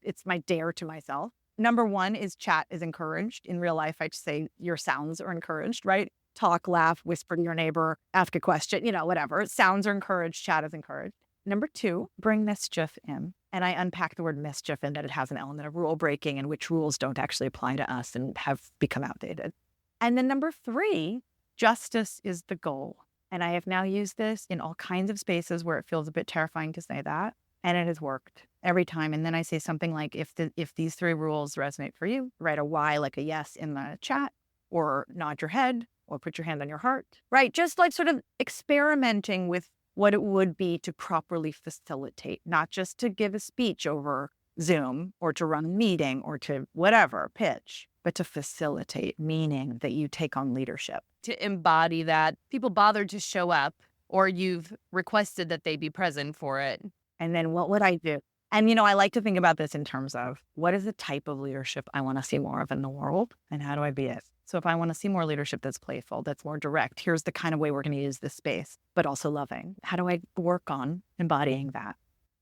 [SPEAKER 2] it's my dare to myself. Number 1 is chat is encouraged. In real life, I just say your sounds are encouraged, right? Talk, laugh, whisper to your neighbor, ask a question, whatever. Sounds are encouraged, chat is encouraged. Number 2, bring mischief in. And I unpack the word mischief in that it has an element of rule breaking and which rules don't actually apply to us and have become outdated. And then number 3, justice is the goal. And I have now used this in all kinds of spaces where it feels a bit terrifying to say that. And it has worked every time. And then I say something like, if these 3 rules resonate for you, write a Y, like a yes, in the chat, or nod your head, or put your hand on your heart, right? Just like sort of experimenting with what it would be to properly facilitate, not just to give a speech over Zoom or to run a meeting or to whatever, pitch, but to facilitate, meaning that you take on leadership.
[SPEAKER 1] to embody that people bothered to show up or you've requested that they be present for it.
[SPEAKER 2] And then what would I do? And, I like to think about this in terms of what is the type of leadership I want to see more of in the world and how do I be it? So if I want to see more leadership that's playful, that's more direct, here's the kind of way we're going to use this space, but also loving. How do I work on embodying that?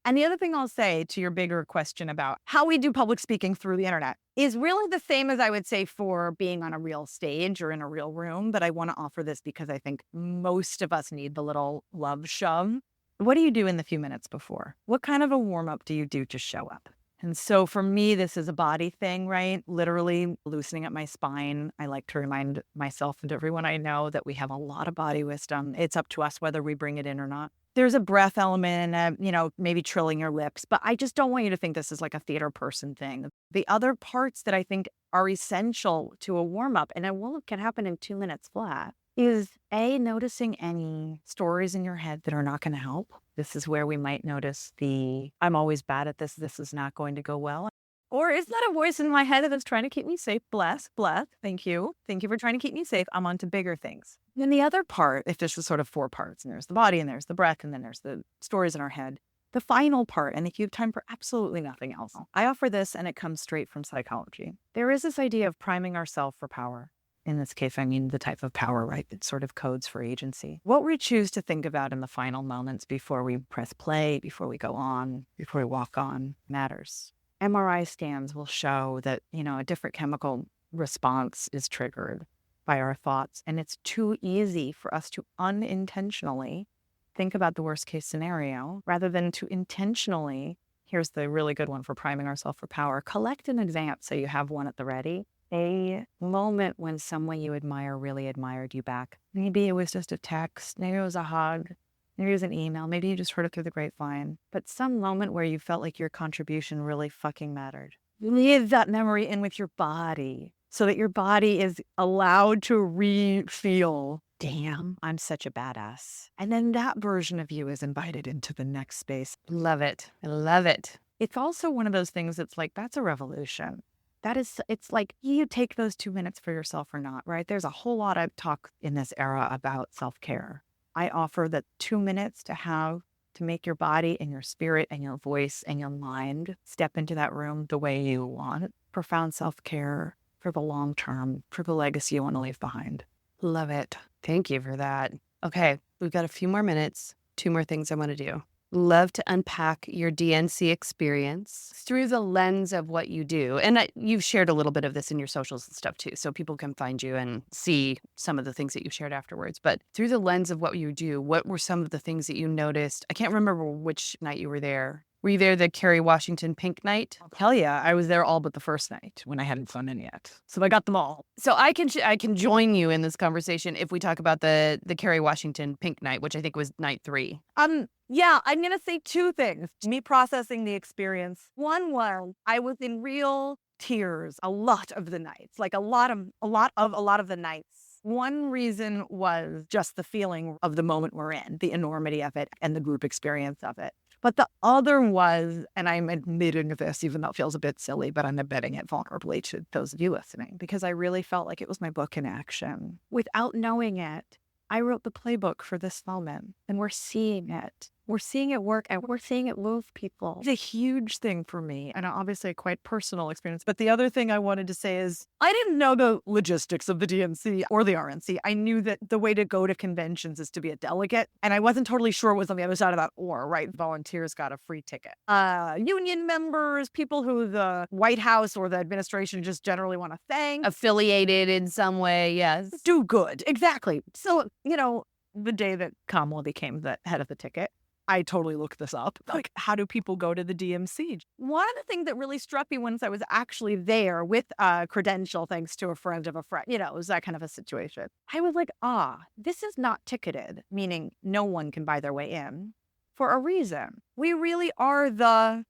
[SPEAKER 2] And the other thing I'll say to your bigger question about how we do public speaking through the internet is really the same as I would say for being on a real stage or in a real room. But I want to offer this because I think most of us need the little love shove. What do you do in the few minutes before? What kind of a warm up do you do to show up? And so for me, this is a body thing, right? Literally loosening up my spine. I like to remind myself and everyone I know that we have a lot of body wisdom. It's up to us whether we bring it in or not. There's a breath element and, maybe trilling your lips, but I just don't want you to think this is like a theater person thing. The other parts that I think are essential to a warm up, and it can happen in 2 minutes flat, is noticing any stories in your head that are not going to help. This is where we might notice I'm always bad at this. This is not going to go well. Or is that a voice in my head that's trying to keep me safe? Bless. Thank you. Thank you for trying to keep me safe. I'm on to bigger things. And then the other part, if there's sort of 4 parts, and there's the body, and there's the breath, and then there's the stories in our head. The final part, and if you have time for absolutely nothing else, I offer this, and it comes straight from psychology. There is this idea of priming ourselves for power. In this case, I mean the type of power, right? It sort of codes for agency. What we choose to think about in the final moments before we press play, before we go on, before we walk on, matters. MRI scans will show that, a different chemical response is triggered by our thoughts. And it's too easy for us to unintentionally think about the worst case scenario rather than to intentionally, here's the really good one for priming ourselves for power, collect in advance so you have one at the ready. A moment when someone you admire really admired you back. Maybe it was just a text, maybe it was a hug, maybe it was an email, maybe you just heard it through the grapevine, but some moment where you felt like your contribution really fucking mattered. Leave that memory in with your body so that your body is allowed to re-feel, damn, I'm such a badass. And then that version of you is invited into the next space.
[SPEAKER 1] Love it. I love it.
[SPEAKER 2] It's also one of those things that's like, that's a revolution. It's like you take those 2 minutes for yourself or not, right? There's a whole lot of talk in this era about self-care. I offer that 2 minutes to make your body and your spirit and your voice and your mind step into that room the way you want. Profound self-care for the long term, for the legacy you want to leave behind.
[SPEAKER 1] Love it. Thank you for that. Okay, we've got a few more minutes. 2 more things I want to do. Love to unpack your DNC experience through the lens of what you do. And you've shared a little bit of this in your socials and stuff too, so people can find you and see some of the things that you shared afterwards. But through the lens of what you do, what were some of the things that you noticed? I can't remember which night you were there. Were you there the Kerry Washington pink night?
[SPEAKER 2] Hell yeah, I was there all but the first night when I hadn't flown in yet. So I got them all.
[SPEAKER 1] So I can join you in this conversation if we talk about the Kerry Washington pink night, which I think was night 3.
[SPEAKER 2] Yeah, I'm going to say 2 things. Me processing the experience. One was I was in real tears a lot of the nights, like a lot of the nights. One reason was just the feeling of the moment we're in, the enormity of it and the group experience of it. But the other was, and I'm admitting this, even though it feels a bit silly, but I'm admitting it vulnerably to those of you listening, because I really felt like it was my book in action. Without knowing it, I wrote the playbook for this moment, and we're seeing it. We're seeing it work, and we're seeing it move people. It's a huge thing for me, and obviously a quite personal experience. But the other thing I wanted to say is I didn't know the logistics of the DNC or the RNC. I knew that the way to go to conventions is to be a delegate, and I wasn't totally sure what was on the other side of that or, right? Volunteers got a free ticket. Union members, people who the White House or the administration just generally want to thank.
[SPEAKER 1] Affiliated in some way, yes.
[SPEAKER 2] Do good. Exactly. So, the day that Kamala became the head of the ticket, I totally looked this up. Like, how do people go to the DMC? One of the things that really struck me once I was actually there with a credential, thanks to a friend of a friend, it was that kind of a situation. I was like, this is not ticketed, meaning no one can buy their way in for a reason. We really are the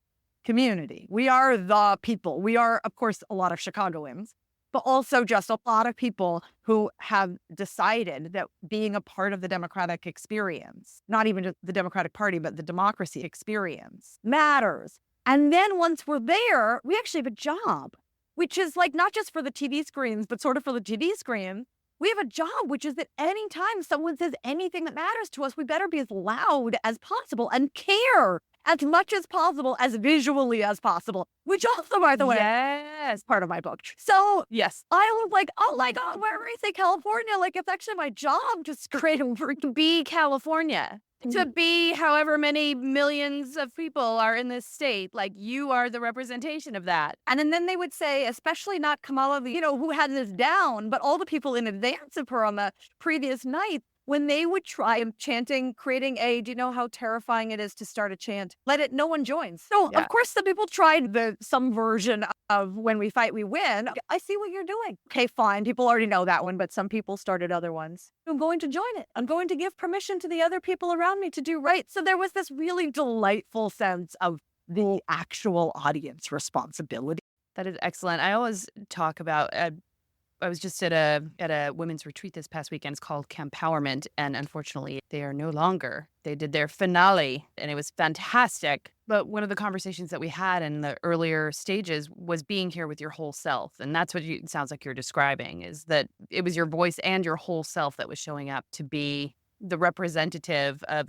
[SPEAKER 2] community. We are the people. We are, of course, a lot of Chicagoans, but also just a lot of people who have decided that being a part of the democratic experience, not even just the Democratic Party, but the democracy experience matters. And then once we're there, we actually have a job, which is like not just for the TV screens, but sort of for the TV screen. We have a job, which is that anytime someone says anything that matters to us, we better be as loud as possible and care as much as possible, as visually as possible, which also, by the way,
[SPEAKER 1] yes,
[SPEAKER 2] part of my book. So
[SPEAKER 1] yes,
[SPEAKER 2] I was like, oh my God, where is it, California? Like, it's actually my job to create a
[SPEAKER 1] to be California. To be however many millions of people are in this state, like you are the representation of that.
[SPEAKER 2] And then they would say, especially not Kamala, who had this down, but all the people in advance of her on the previous night, when they would try chanting, creating do you know how terrifying it is to start a chant? No one joins. So, Of course, the people tried some version of when we fight, we win. I see what you're doing. Okay, fine. People already know that one, but some people started other ones. I'm going to join it. I'm going to give permission to the other people around me to do right. So there was this really delightful sense of the actual audience responsibility.
[SPEAKER 1] That is excellent. I always talk about I was just at a women's retreat this past weekend. It's called Campowerment, and unfortunately, they are no longer. They did their finale, and it was fantastic. But one of the conversations that we had in the earlier stages was being here with your whole self. And that's what it sounds like you're describing, is that it was your voice and your whole self that was showing up to be the representative of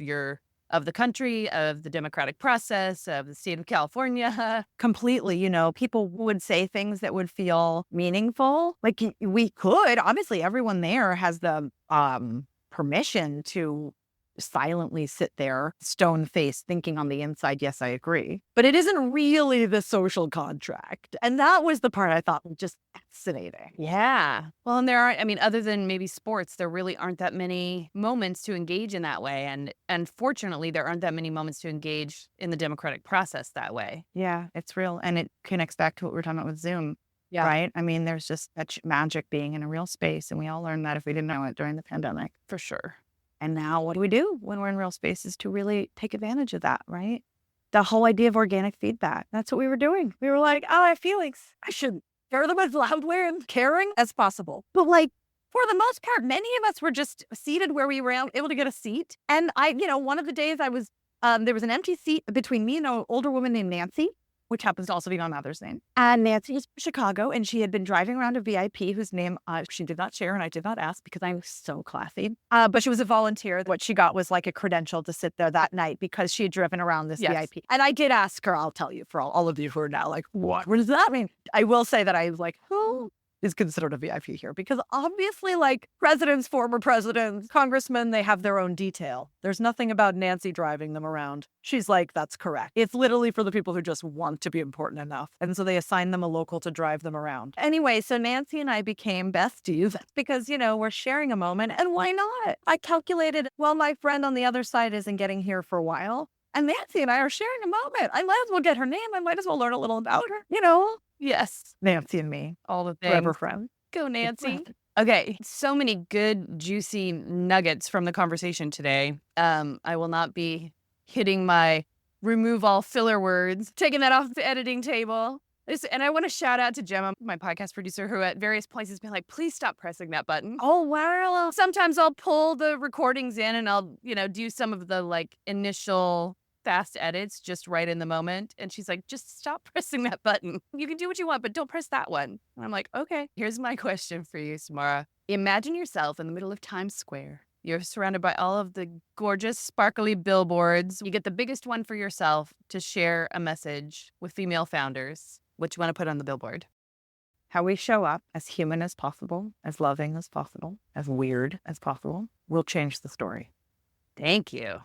[SPEAKER 1] the country, of the democratic process, of the state of California.
[SPEAKER 2] Completely. People would say things that would feel meaningful. Like we could, obviously, everyone there has the permission to silently sit there, stone faced, thinking on the inside, yes, I agree. But it isn't really the social contract. And that was the part I thought was just fascinating.
[SPEAKER 1] Yeah. Well, and other than maybe sports, there really aren't that many moments to engage in that way. And fortunately, there aren't that many moments to engage in the democratic process that way.
[SPEAKER 2] Yeah, it's real. And it connects back to what we were talking about with Zoom.
[SPEAKER 1] Yeah.
[SPEAKER 2] Right? There's just such magic being in a real space. And we all learned that if we didn't know it during the pandemic.
[SPEAKER 1] For sure.
[SPEAKER 2] And now what do we do when we're in real spaces to really take advantage of that, right? The whole idea of organic feedback. That's what we were doing. We were like, oh, I have feelings. I should share them as loudly and caring as possible. But for the most part, many of us were just seated where we were able to get a seat. And one of the days I was, there was an empty seat between me and an older woman named Nancy, which happens to also be my mother's name. And Nancy is from Chicago, and she had been driving around a VIP whose name she did not share, and I did not ask because I'm so classy. But she was a volunteer. What she got was like a credential to sit there that night because she had driven around this VIP. And I did ask her, I'll tell you, for all of you who are now like, what does that mean? I will say that I was like, who is considered a VIP here? Because obviously, presidents, former presidents, congressmen, they have their own detail. There's nothing about Nancy driving them around. She's like, that's correct. It's literally for the people who just want to be important enough. And so they assign them a local to drive them around. Anyway, so Nancy and I became besties because, we're sharing a moment. And why not? I calculated, well, my friend on the other side isn't getting here for a while. And Nancy and I are sharing a moment. I might as well get her name. I might as well learn a little about her,
[SPEAKER 1] Yes.
[SPEAKER 2] Nancy and me.
[SPEAKER 1] All the things.
[SPEAKER 2] Forever friends.
[SPEAKER 1] Go, Nancy. Okay. So many good, juicy nuggets from the conversation today. I will not be hitting my remove all filler words, taking that off the editing table. And I want to shout out to Gemma, my podcast producer, who at various points has been like, please stop pressing that button.
[SPEAKER 2] Oh, wow.
[SPEAKER 1] Sometimes I'll pull the recordings in and I'll, do some of the initial fast edits just right in the moment. And she's like, just stop pressing that button. You can do what you want, but don't press that one. And I'm like, okay, here's my question for you, Samara. Imagine yourself in the middle of Times Square. You're surrounded by all of the gorgeous, sparkly billboards. You get the biggest one for yourself to share a message with female founders. What you want to put on the billboard?
[SPEAKER 2] How we show up as human as possible, as loving as possible, as weird as possible, will change the story.
[SPEAKER 1] Thank you.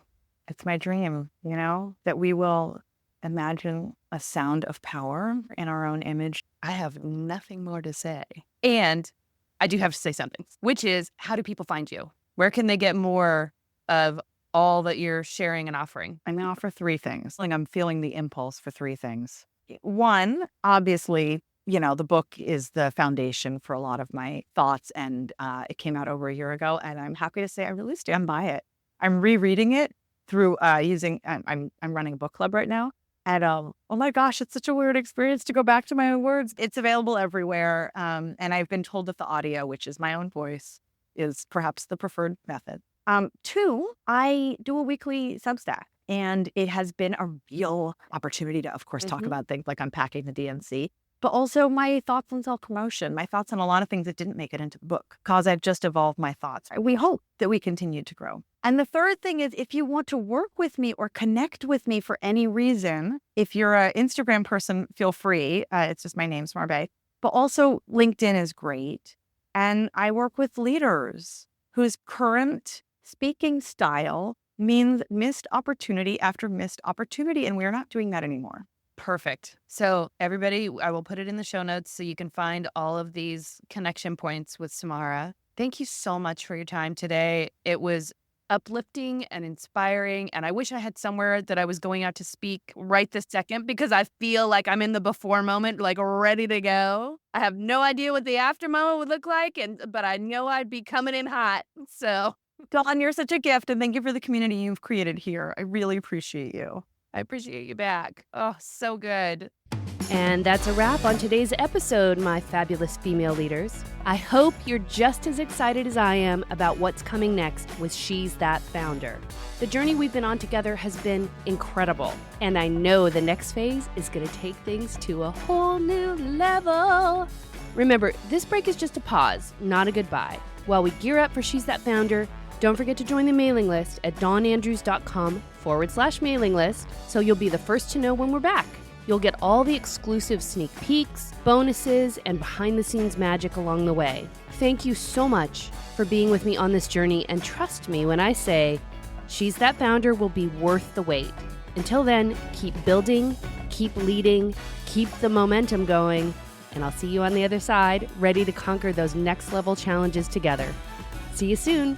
[SPEAKER 2] It's my dream, that we will imagine a sound of power in our own image.
[SPEAKER 1] I have nothing more to say. And I do have to say something, which is, how do people find you? Where can they get more of all that you're sharing and offering?
[SPEAKER 2] I'm going to offer 3 things. I'm feeling the impulse for 3 things. One, obviously, the book is the foundation for a lot of my thoughts, and it came out over a year ago, and I'm happy to say I really stand by it. I'm rereading it through I'm running a book club right now. And oh my gosh, it's such a weird experience to go back to my own words. It's available everywhere. And I've been told that the audio, which is my own voice, is perhaps the preferred method. 2, I do a weekly Substack. And it has been a real opportunity to, of course, talk about things like unpacking the DNC, but also my thoughts on self-promotion, my thoughts on a lot of things that didn't make it into the book, because I've just evolved my thoughts. We hope that we continue to grow. And the third thing is, if you want to work with me or connect with me for any reason, if you're an Instagram person, feel free. It's just my name, Samara Bay. But also LinkedIn is great. And I work with leaders whose current speaking style means missed opportunity after missed opportunity. And we're not doing that anymore.
[SPEAKER 1] Perfect. So everybody, I will put it in the show notes so you can find all of these connection points with Samara. Thank you so much for your time today. It was uplifting and inspiring. And I wish I had somewhere that I was going out to speak right this second, because I feel like I'm in the before moment, ready to go. I have no idea what the after moment would look like, but I know I'd be coming in hot. So
[SPEAKER 2] Dawn, you're such a gift, and thank you for the community you've created here. I really appreciate you.
[SPEAKER 1] I appreciate you back. Oh, so good.
[SPEAKER 3] And that's a wrap on today's episode, my fabulous female leaders.
[SPEAKER 1] I hope you're just as excited as I am about what's coming next with She's That Founder. The journey we've been on together has been incredible, and I know the next phase is going to take things to a whole new level. Remember, this break is just a pause, not a goodbye. While we gear up for She's That Founder, don't forget to join the mailing list at dawnandrews.com/mailing list so you'll be the first to know when we're back. You'll get all the exclusive sneak peeks, bonuses, and behind-the-scenes magic along the way. Thank you so much for being with me on this journey, and trust me when I say She's That Founder will be worth the wait. Until then, keep building, keep leading, keep the momentum going, and I'll see you on the other side, ready to conquer those next-level challenges together. See you soon.